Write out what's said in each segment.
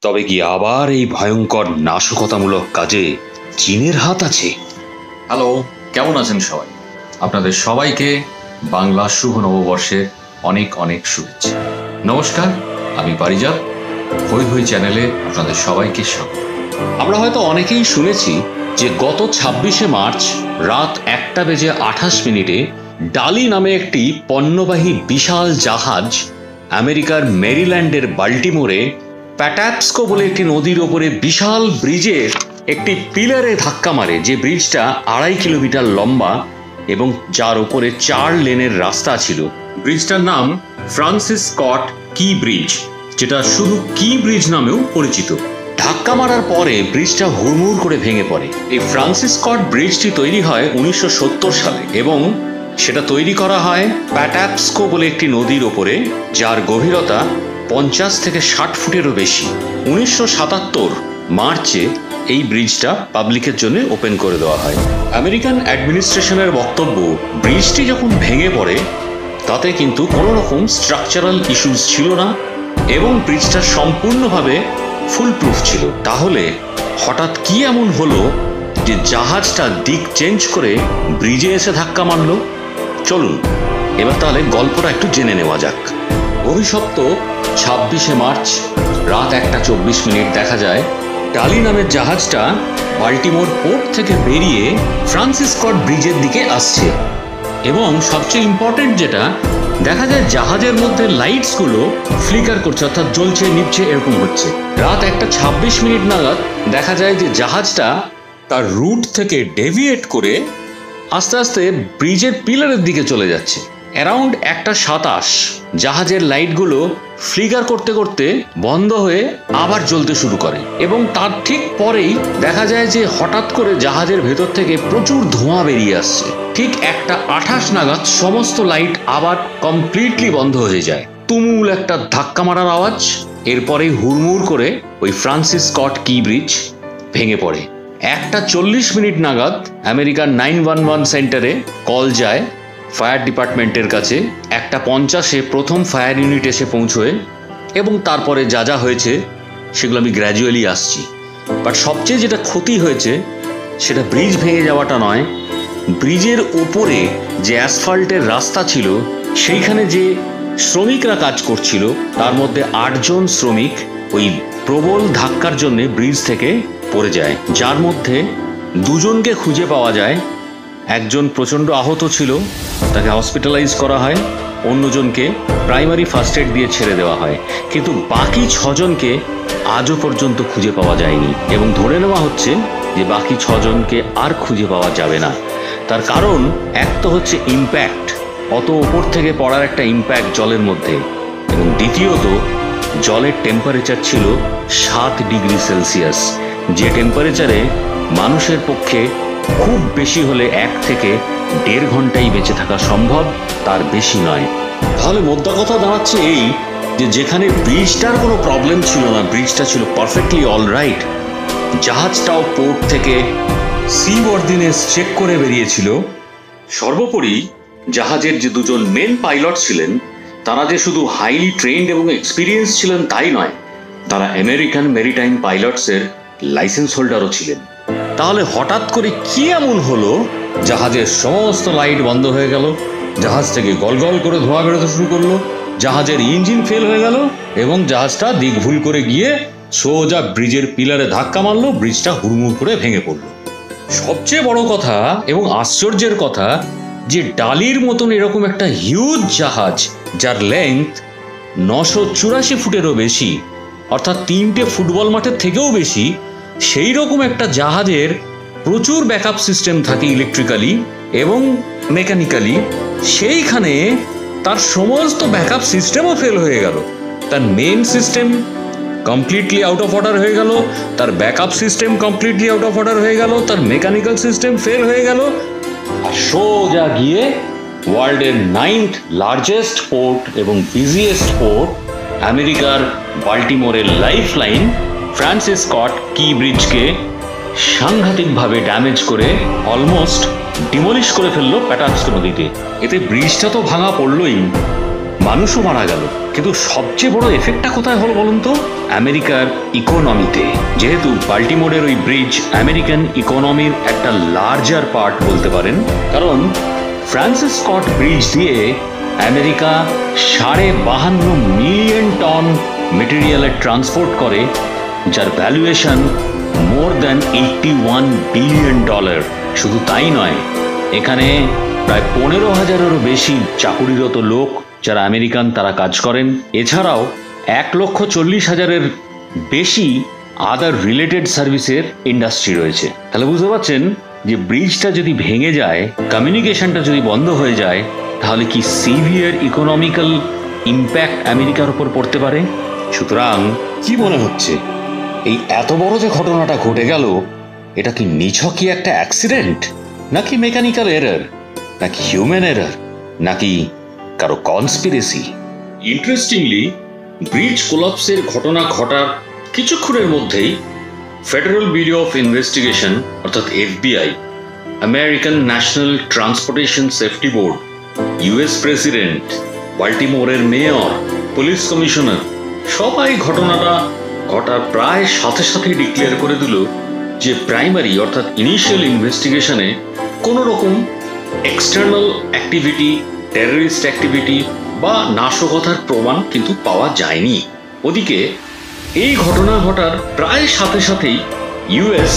তবে কি আবার এই ভয়ঙ্কর নাশকতামূলক কাজে চীনের হাত আছে? হ্যালো, কেমন আছেন সবাই? আপনাদের সবাইকে বাংলা শুভ নববর্ষের অনেক অনেক শুভেচ্ছা। নমস্কার, আমি পারিজাত। হই হই চ্যানেলে আপনাদের সবাইকে স্বাগত। আমরা হয়তো অনেকেই শুনেছি যে গত 26শে মার্চ রাত 1:28 ডালি নামে একটি পণ্যবাহী বিশাল জাহাজ আমেরিকার মেরিল্যান্ডের বাল্টিমোরে প্যাটাপস্কো বলে একটি নদীর ওপরে বিশাল ব্রিজের একটি পিলারে ধাক্কা মারে, যে ব্রিজটা 2.5 কিলোমিটার লম্বা এবং যার উপরে 4 লেনের রাস্তা ছিল। ব্রিজটার নাম ফ্রান্সিস স্কট কি ব্রিজ, যেটা শুধু কি ব্রিজ নামেও পরিচিত। ধাক্কা মারার পরে ব্রিজটা হুড়মুড় করে ভেঙে পড়ে। এই ফ্রান্সিস স্কট ব্রিজটি তৈরি হয় 1970 সালে এবং সেটা তৈরি করা হয় প্যাটাপস্কো বলে একটি নদীর ওপরে, যার গভীরতা 50 থেকে 60 ফুটেরও বেশি। 1977 মার্চে এই ব্রিজটা পাবলিকের জন্য ওপেন করে দেওয়া হয়। আমেরিকান অ্যাডমিনিস্ট্রেশনের বক্তব্য, ব্রিজটি যখন ভেঙে পড়ে তাতে কিন্তু কোনো রকম স্ট্রাকচারাল ইস্যুস ছিল না এবং ব্রিজটা সম্পূর্ণভাবে ফুল প্রুফ ছিল। তাহলে হঠাৎ কি এমন হলো যে জাহাজটা দিক চেঞ্জ করে ব্রিজে এসে ধাক্কা মারল? চলুন এবার তাহলে গল্পটা একটু জেনে নেওয়া যাক। অভিশপ্ত 26শে মার্চ রাত 1:24 দেখা যায় ডালি নামের জাহাজটা বাল্টিমোর পোর্ট থেকে বেরিয়ে ফ্রান্সিস স্কট ব্রিজের দিকে আসছে এবং সবচেয়ে ইম্পর্টেন্ট যেটা দেখা যায়, জাহাজের মধ্যে লাইটসগুলো ফ্লিকার করছে, অর্থাৎ জ্বলছে নিভছে এরকম হচ্ছে। রাত 1:26 নাগাদ দেখা যায় যে জাহাজটা তার রুট থেকে ডেভিয়েট করে আস্তে আস্তে ব্রিজের পিলারের দিকে চলে যাচ্ছে। অ্যারাউন্ড 1:27 জাহাজের লাইটগুলো ফ্লিকার করতে করতে বন্ধ হয়ে আবার জ্বলতে শুরু করে এবং তার ঠিক পরেই দেখা যায় যে হঠাৎ করে জাহাজের ভেতর থেকে প্রচুর ধোঁয়া বেরিয়ে আসছে। ঠিক 1:28 নাগাদ সমস্ত লাইট আবার কমপ্লিটলি বন্ধ হয়ে যায়। তুমুল একটা ধাক্কা মারার আওয়াজ, এরপরেই হুড়মুড় করে ওই ফ্রান্সিস স্কট কি ব্রিজ ভেঙে পড়ে। 1:40 নাগাদ আমেরিকার 911 সেন্টারে কল যায় ফায়ার ডিপার্টমেন্টের কাছে। 1:50 প্রথম ফায়ার ইউনিট এসে পৌঁছয় এবং তারপরে যা যা হয়েছে সেগুলো আমি গ্র্যাজুয়ালি আসছি। বাট সবচেয়ে যেটা ক্ষতি হয়েছে সেটা ব্রিজ ভেঙে যাওয়াটা নয়, ব্রিজের ওপরে যে অ্যাসফাল্টের রাস্তা ছিল সেইখানে যে শ্রমিকরা কাজ করছিল তার মধ্যে 8 জন শ্রমিক ওই প্রবল ধাক্কার জন্য ব্রিজ থেকে পড়ে যায়, যার মধ্যে 2 জনকে খুঁজে পাওয়া যায়। একজন প্রচণ্ড আহত ছিল, তাকে হসপিটালাইজ করা হয়, অন্যজনকে প্রাইমারি ফার্স্ট এড দিয়ে ছেড়ে দেওয়া হয়, কিন্তু বাকি 6 জনকে আজও পর্যন্ত খুঁজে পাওয়া যায়নি এবং ধরে নেওয়া হচ্ছে যে বাকি 6 জনকে আর খুঁজে পাওয়া যাবে না। তার কারণ এক তো হচ্ছে ইম্প্যাক্ট, অত ওপর থেকে পড়ার একটা ইম্প্যাক্ট জলের মধ্যে, এবং দ্বিতীয়ত জলের টেম্পারেচার ছিল 7 ডিগ্রি সেলসিয়াস, যে টেম্পারেচারে মানুষের পক্ষে খুব বেশি হলে 1 থেকে 1.5 ঘন্টাই বেঁচে থাকা সম্ভব, তার বেশি নয়। তাহলে মোদ্দা কথা দাঁড়াচ্ছে এই যে যেখানে ব্রিজটার কোনো প্রবলেম ছিল না, ব্রিজটা ছিল পারফেক্টলি অলরাইট, জাহাজটাও পোর্ট থেকে সি ওয়ার্দিনেস চেক করে বেরিয়েছিল। সর্বোপরি জাহাজের যে 2 জন মেন পাইলট ছিলেন তারা যে শুধু হাইলি ট্রেন্ড এবং এক্সপিরিয়েন্স ছিলেন তাই নয়, তারা আমেরিকান মেরিটাইম পাইলটসের লাইসেন্স হোল্ডারও ছিলেন। তাহলে হঠাৎ করে কি এমন হলো জাহাজের সমস্ত লাইট বন্ধ হয়ে গেল, জাহাজ থেকে গলগল করে ধোঁয়া বেরোতে শুরু করলো, জাহাজের ইঞ্জিন ফেল হয়ে গেল এবং জাহাজটা দিক ভুল করে গিয়ে সোজা ব্রিজের পিলারে ধাক্কা মারলো, ব্রিজটা হুড়মুড় করে ভেঙে পড়লো। সবচেয়ে বড় কথা এবং আশ্চর্যের কথা যে ডালির মতন এরকম একটা হিউজ জাহাজ, যার লেন্থ 984 ফুটেরও বেশি, অর্থাৎ 3টে ফুটবল মাঠের থেকেও বেশি, সেই রকম একটা জাহাজের প্রচুর ব্যাকআপ সিস্টেম থাকে ইলেকট্রিক্যালি এবং মেকানিক্যালি, সেইখানে তার সমস্ত ব্যাকআপ সিস্টেমও ফেল হয়ে গেল। তার main system completely out of order হয়ে গেল, তার backup system completely out of order হয়ে গেল, তার মেকানিক্যাল সিস্টেম ফেল হয়ে গেল, আর সোজা গিয়ে ওয়ার্ল্ডের 9th লার্জেস্ট পোর্ট এবং বিজিয়েস্ট পোর্ট আমেরিকার বাল্টিমোরের লাইফ লাইন ফ্রান্সিস স্কট কি ব্রিজকে সাংঘাতিকভাবে ড্যামেজ করে অলমোস্ট ডিমলিশ করে ফেললো প্যাটাপস্কো নদীতে। এতে ব্রিজটা তো ভাঙা পড়লই, মানুষও মারা গেল, কিন্তু সবচেয়ে বড় এফেক্টটা কোথায় হলো বলুন তো? আমেরিকার ইকোনমিতে। যেহেতু বাল্টিমোরের ওই ব্রিজ আমেরিকান ইকোনমির একটা লার্জার পার্ট বলতে পারেন, কারণ ফ্রান্সিস স্কট ব্রিজ দিয়ে আমেরিকা 52.5 মিলিয়ন টন মেটেরিয়ালের ট্রান্সপোর্ট করে, যার ভ্যালুয়েশন মোর দ্যান $81 বিলিয়ন। শুধু তাই নয়, এখানে প্রায় 15,000-এরও বেশি চাকুরিরত লোক যারা আমেরিকান তারা কাজ করেন। এছাড়াও 1,40,000-এর বেশি আদার রিলেটেড সার্ভিসের ইন্ডাস্ট্রি রয়েছে। তাহলে বুঝতে পারছেন যে ব্রিজটা যদি ভেঙে যায়, কমিউনিকেশনটা যদি বন্ধ হয়ে যায়, তাহলে কি সিভিয়ার ইকোনমিক্যাল ইম্প্যাক্ট আমেরিকার উপর পড়তে পারে। সুতরাং কি মনে হচ্ছে, এই এত বড় যে ঘটনাটা ঘটে গেল, এটা কি নিছকই একটা অ্যাক্সিডেন্ট, নাকি মেকানিক্যাল এরর, নাকি হিউম্যান এরর, নাকি কারো কনস্পিরেসি? ইন্টারেস্টিংলি, ব্রিজ কোলাপসের ঘটনা ঘটার কিছুক্ষণের মধ্যেই ফেডারেল ব্যুরো অফ ইনভেস্টিগেশন অর্থাৎ FBI, American national transportation safety board, US president, বাল্টিমোরের মেয়র, পুলিশ কমিশনার সবাই ঘটনাটা ঘটার প্রায় সাথে সাথে ডিক্লেয়ার করে দিল যে প্রাইমারি অর্থাৎ ইনিশিয়াল ইনভেস্টিগেশনে কোনো রকম এক্সটার্নাল অ্যাক্টিভিটি, টেররিস্ট অ্যাক্টিভিটি বা নাশকতার প্রমাণ কিন্তু পাওয়া যায়নি। ওদিকে এই ঘটনা ঘটার প্রায় সাথে সাথেই US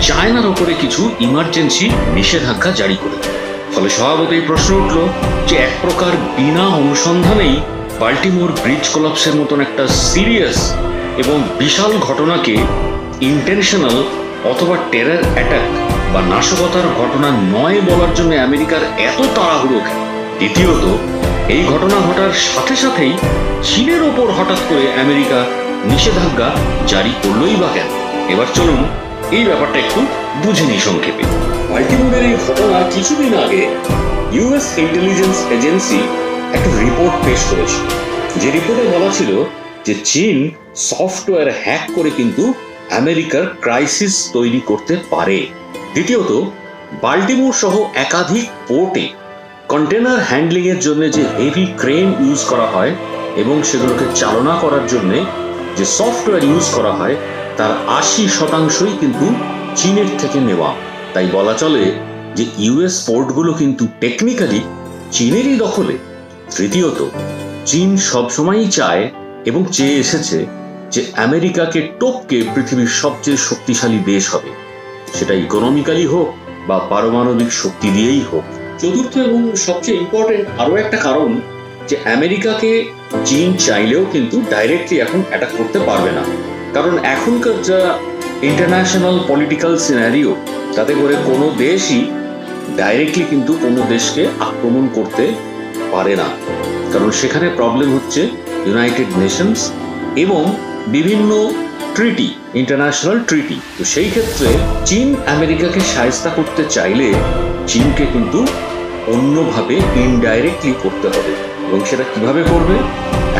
চায়নার ওপরে কিছু ইমার্জেন্সি নিষেধাজ্ঞা জারি করে। ফলে স্বভাবতই প্রশ্ন উঠল যে এক প্রকার বিনা অনুসন্ধানেই বাল্টিমোর ব্রিজ কোলাপসের মতন একটা সিরিয়াস এবং বিশাল ঘটনাকে ইন্টেনশনাল অথবা টেরর অ্যাটাক বা নাশকতার ঘটনা নয় বলার জন্য আমেরিকার এত তাড়াহুড়ো কেন? দ্বিতীয়ত, এই ঘটনা ঘটার সাথে সাথেই চীনের ওপর হঠাৎ করে আমেরিকা নিষেধাজ্ঞা জারি করলোই বা কেন? এবার চলুন এই ব্যাপারটা একটু বুঝে নিই সংক্ষেপে। বাল্টিমোরের এই ঘটনার কিছুদিন আগে US ইন্টেলিজেন্স এজেন্সি একটা রিপোর্ট পেশ করেছিল, যে রিপোর্টে বলা ছিল যে চীন সফটওয়্যার হ্যাক করে কিন্তু আমেরিকার ক্রাইসিস তৈরি করতে পারে। দ্বিতীয়ত, বাল্টিমোর সহ একাধিক পোর্টে কন্টেনার হ্যান্ডলিং এর জন্য যে হেভি ক্রেন ইউজ করা হয় এবং সেগুলোকে চালনা করার জন্য যে সফটওয়্যার ইউজ করা হয়, তার 80% কিন্তু চীনের থেকে নেওয়া। তাই বলা চলে যে US পোর্টগুলো কিন্তু টেকনিক্যালি চীনেরই দখলে। তৃতীয়ত, চীন সবসময়ই চায় এবং চেয়ে এসেছে যে আমেরিকাকে টপকে পৃথিবীর সবচেয়ে শক্তিশালী দেশ হবে, সেটা ইকোনমিক্যালি হোক বা পারমাণবিক শক্তি দিয়েই হোক। চতুর্থ এবং সবচেয়ে ইম্পর্টেন্ট আরো একটা কারণ, যে আমেরিকাকে চীন চাইলেও কিন্তু ডাইরেক্টলি এখন অ্যাটাক করতে পারবে না, কারণ এখনকার যা ইন্টারন্যাশনাল পলিটিক্যাল সিনারিও, তাতে করে কোনো দেশই ডাইরেক্টলি কিন্তু কোনো দেশকে আক্রমণ করতে পারে না, কারণ সেখানে প্রবলেম হচ্ছে ইউনাইটেড নেশনস এবং বিভিন্ন ট্রিটি, ইন্টারন্যাশনাল ট্রিটি। তো সেই ক্ষেত্রে চীন আমেরিকাকে সাহায্য করতে চাইলে চীনকে কিন্তু অন্যভাবে ইনডাইরেক্টলি করতে হবে, এবং সেটা কিভাবে করবে?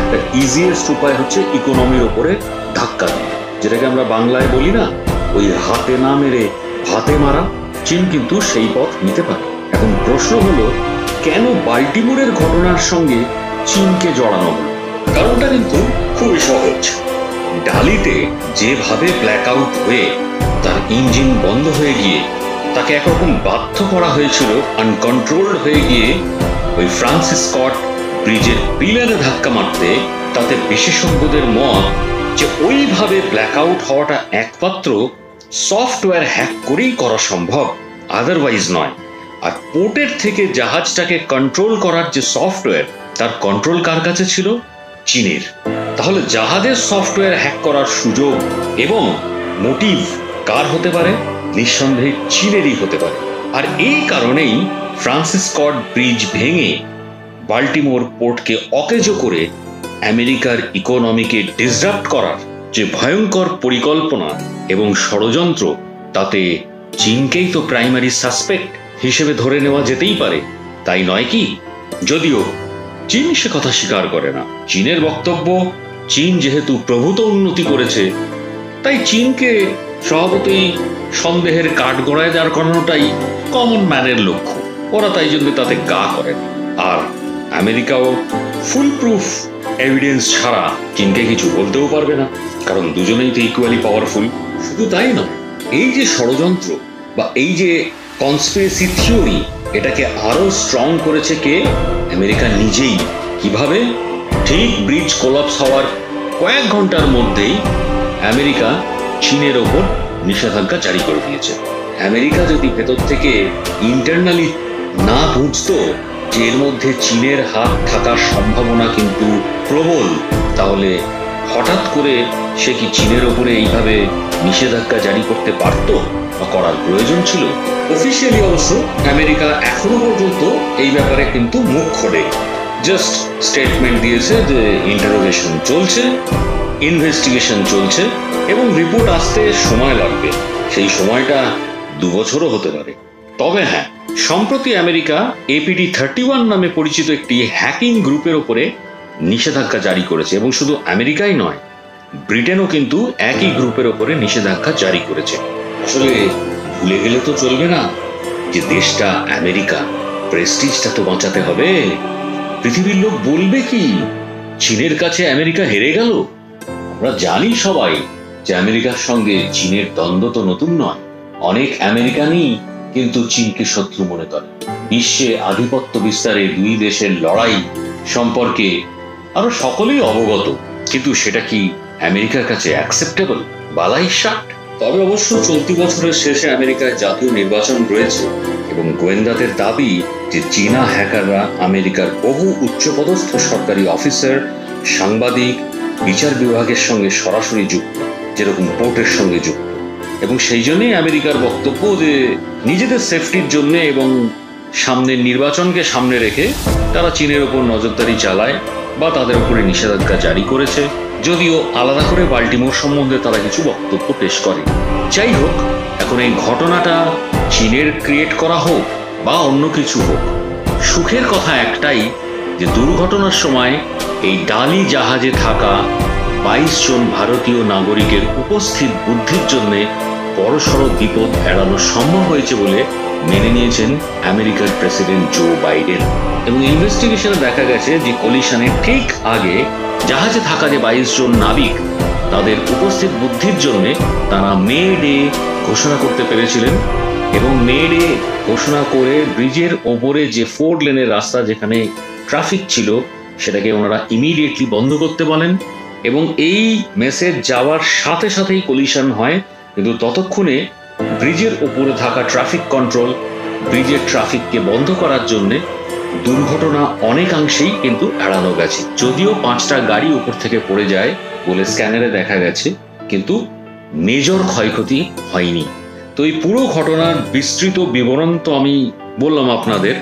একটা ইজিয়েস্ট উপায় হচ্ছে ইকোনমির ওপরে ধাক্কা দেওয়া, যেটাকে আমরা বাংলায় বলি না, ওই হাতে না মেরে ভাতে মারা। চীন কিন্তু সেই পথ নিতে পারে। এখন প্রশ্ন হলো, কেন বাল্টিমোরের ঘটনার সঙ্গে চীনকে জড়ানো হলো? কারণটা কিন্তু খুবই সহজ। ডালিতে যেভাবে ব্ল্যাক আউট হয়ে তার ইঞ্জিন বন্ধ হয়ে গিয়ে তাকে একরকম বাধ্য করা হয়েছিল আনকন্ট্রোলড হয়ে গিয়ে ওই ফ্রান্সিস স্কট ব্রিজের পিলারে ধাক্কা মারতে, তাতে বিশেষজ্ঞদের মত যে ওইভাবে ব্ল্যাক আউট হওয়াটা একমাত্র সফটওয়্যার হ্যাক করেই করা সম্ভব, আদারওয়াইজ নয়। আর পোর্টের থেকে জাহাজটাকে কন্ট্রোল করার যে সফটওয়্যার, তার কন্ট্রোল কার কাছে ছিল? চীনের। তাহলে জাহাজের সফটওয়্যার হ্যাক করার সুযোগ এবং মোটিভ কার হতে পারে? নিঃসন্দেহে চীনেরই হতে পারে। আর এই কারণেই ফ্রান্সিস স্কট ব্রিজ ভেঙে বাল্টিমোর পোর্টকে অকেজো করে আমেরিকার ইকোনমিকে ডিসরাপ্ট করার যে ভয়ঙ্কর পরিকল্পনা এবং ষড়যন্ত্র, তাতে চীনকেই তো প্রাইমারি সাসপেক্ট হিসেবে ধরে নেওয়া যেতেই পারে, তাই নয় কি? যদিও চীন সে কথা স্বীকার করে না। চীনের বক্তব্য, চীন যেহেতু প্রভূত উন্নতি করেছে, তাই চীনকে স্বভাবতই সন্দেহের কাঠগড়ায় দাঁড় করানোটাই কমন ম্যানের লক্ষ্য। ওরা তাই জন্য তাতে গা করে। আর আমেরিকাও ফুল প্রুফ এভিডেন্স ছাড়া চীনকে কিছু বলতেও পারবে না, কারণ দুজনেই তো ইকুয়ালি পাওয়ারফুল। শুধু তাই নয়, এই যে ষড়যন্ত্র বা এই যে কনস্পিরেসি থিওরি, এটাকে আরো স্ট্রং করেছে কে? আমেরিকা নিজেই। কিভাবে? ঠিক ব্রিজ কোলাপস হওয়ার কয়েক ঘন্টার মধ্যেই আমেরিকা চীনের ওপর নিষেধাজ্ঞা জারি করে দিয়েছে। আমেরিকা যদি ভেতর থেকে ইন্টারনালি না বুঝতো যে এর মধ্যে চীনের হাত থাকার সম্ভাবনা কিন্তু প্রবল, তাহলে হঠাৎ করে সে কি চীনের ওপরে এইভাবে নিষেধাজ্ঞা জারি করতে পারত বা করার প্রয়োজন ছিল? অফিসিয়ালি অবশ্য আমেরিকা এখনো পর্যন্ত এই ব্যাপারে কিন্তু মুখ খোলে, জাস্ট স্টেটমেন্ট দিয়েছে যে ইন্টারোগেশন চলছে, ইনভেস্টিগেশন চলছে এবং রিপোর্ট আসতে সময় লাগবে। সেই সময়টা 2 বছরও হতে পারে। তবে হ্যাঁ, সম্প্রতি আমেরিকা APT31 নামে পরিচিত একটি হ্যাকিং গ্রুপের ওপরে নিষেধাজ্ঞা জারি করেছে এবং শুধু আমেরিকাই নয়, ব্রিটেনও কিন্তু একই গ্রুপের ওপরে নিষেধাজ্ঞা জারি করেছে। আসলে ভুলে গেলে তো চলবে না যে দেশটা আমেরিকা, প্রেস্টিজটা তো বাঁচাতে হবে। পৃথিবীর লোক বলবে কি চীনের কাছে আমেরিকা হেরে গেল? আমরা জানি সবাই যে আমেরিকার সঙ্গে চীনের দ্বন্দ্ব তো নতুন নয়। অনেক আমেরিকানই কিন্তু চীনকে শত্রু মনে করে। বিশ্বে আধিপত্য বিস্তারে দুই দেশের লড়াই সম্পর্কে আরো সকলেই অবগত, কিন্তু সেটা কি আমেরিকার কাছে অ্যাকসেপ্টেবল? বালাই শার্ট। তবে অবশ্য চলতি বছরের শেষে আমেরিকায় জাতীয় নির্বাচন রয়েছে এবং গোয়েন্দাদের দাবি যে চীনা হ্যাকাররা আমেরিকার বহু উচ্চপদস্থ সরকারি অফিসার, সাংবাদিক, বিচার বিভাগের সঙ্গে সরাসরি যুক্ত, যেরকম পোর্টের সঙ্গে যুক্ত। এবং সেই জন্যই আমেরিকার বক্তব্য যে নিজেদের সেফটির জন্য এবং সামনের নির্বাচনকে সামনে রেখে তারা চীনের ওপর নজরদারি চালায় বা তাদের উপরে নিষেধাজ্ঞা জারি করেছে, যদিও আলাদা করে বাল্টিমোর সম্বন্ধে তারা কিছু বক্তব্য পেশ করে। যাই হোক, এখন এই ঘটনাটা চীনের ক্রিয়েট করা হোক বা অন্য কিছু হোক, সুখের কথা একটাই যে দুর্ঘটনার সময় এই ডালি জাহাজে থাকা 22 জন ভারতীয় নাগরিকের উপস্থিত বুদ্ধির জন্য বড়সড় বিপদ এড়ানো সম্ভব হয়েছে বলে মেনে নিয়েছেন আমেরিকার প্রেসিডেন্ট জো বাইডেন। এবং ইনভেস্টিগেশনে দেখা গেছে যে কলিশনের ঠিক আগে জাহাজে থাকা যে 22 জন নাবিক, তাদের উপস্থিত বুদ্ধির জন্য তারা মে ডে ঘোষণা করতে পেরেছিলেন এবং মে ডে ঘোষণা করে ব্রিজের ওপরে যে 4 লেনের রাস্তা যেখানে ট্রাফিক ছিল সেটাকে ওনারা ইমিডিয়েটলি বন্ধ করতে বলেন এবং এই মেসেজ যাওয়ার সাথে সাথেই কলিশন হয়। কিন্তু ততক্ষণে ব্রিজের ওপরে থাকা ট্রাফিক কন্ট্রোল ব্রিজের ট্রাফিককে বন্ধ করার জন্য দুর্ঘটনা অনেকাংশেই কিন্তু এড়ানো গেছে। যদিও 5টা গাড়ি উপর থেকে পড়ে যায় বলে স্ক্যানারে দেখা গেছে, কিন্তু মেজর ক্ষয়ক্ষতি হয়নি। তো এই পুরো ঘটনার বিস্তৃত বিবরণ তো আমি বললাম আপনাদের।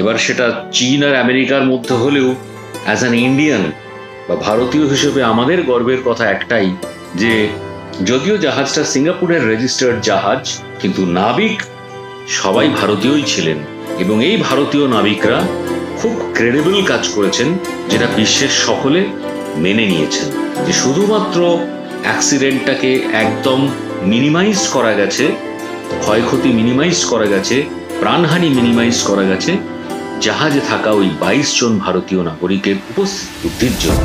এবার সেটা চীন আর আমেরিকার মধ্যে হলেও অ্যাজ অ্যান ইন্ডিয়ান বা ভারতীয় হিসেবে আমাদের গর্বের কথা একটাই যে যদিও জাহাজটা সিঙ্গাপুরের রেজিস্টার্ড জাহাজ, কিন্তু নাবিক সবাই ভারতীয়ই ছিলেন এবং এই ভারতীয় নাবিকরা খুব ক্রেডিবল কাজ করেছেন, যেটা বিশ্বের সকলে মেনে নিয়েছেন। যে শুধুমাত্র অ্যাক্সিডেন্টটাকে একদম মিনিমাইজ করা গেছে, ক্ষয়ক্ষতি মিনিমাইজ করা গেছে, প্রাণহানি মিনিমাইজ করা গেছে জাহাজে থাকা ওই 22 জন ভারতীয় নাগরিকের উপস্থিত বুদ্ধির জন্য।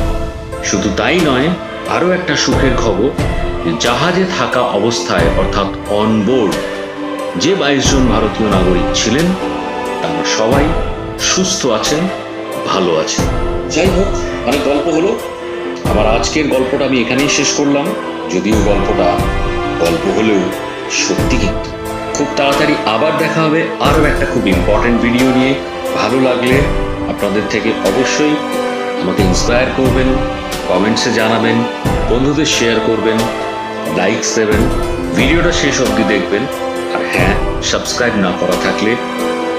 শুধু তাই নয়, আরো একটা সুখের খবর, জাহাজে থাকা অবস্থায় অর্থাৎ অনবোর্ড যে 22 জন ভারতীয় নাগরিক ছিলেন তারা সবাই সুস্থ আছেন, ভালো আছেন। যাই হোক, অনেক গল্প হলো। আমার আজকের গল্পটা আমি এখানেই শেষ করলাম, যদিও গল্পটা গল্প হলেও সত্যি। কিন্তু খুব তাড়াতাড়ি আবার দেখা হবে আরও একটা খুব ইম্পর্টেন্ট ভিডিও নিয়ে। ভালো লাগলে আপনাদের থেকে অবশ্যই আমাকে ইন্সপায়ার করবেন, কমেন্টসে জানাবেন, বন্ধুদের শেয়ার করবেন, লাইকস দেবেন, ভিডিওটা শেষ অবধি দেখবেন। আর হ্যাঁ, সাবস্ক্রাইব না করা থাকলে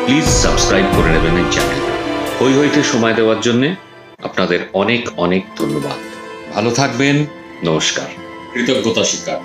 প্লিজ সাবস্ক্রাইব করে নেবেন এই চ্যানেলটা। হই হইতে সময় দেওয়ার জন্য আপনাদের অনেক অনেক ধন্যবাদ। ভালো থাকবেন, নমস্কার, কৃতজ্ঞতা স্বীকার।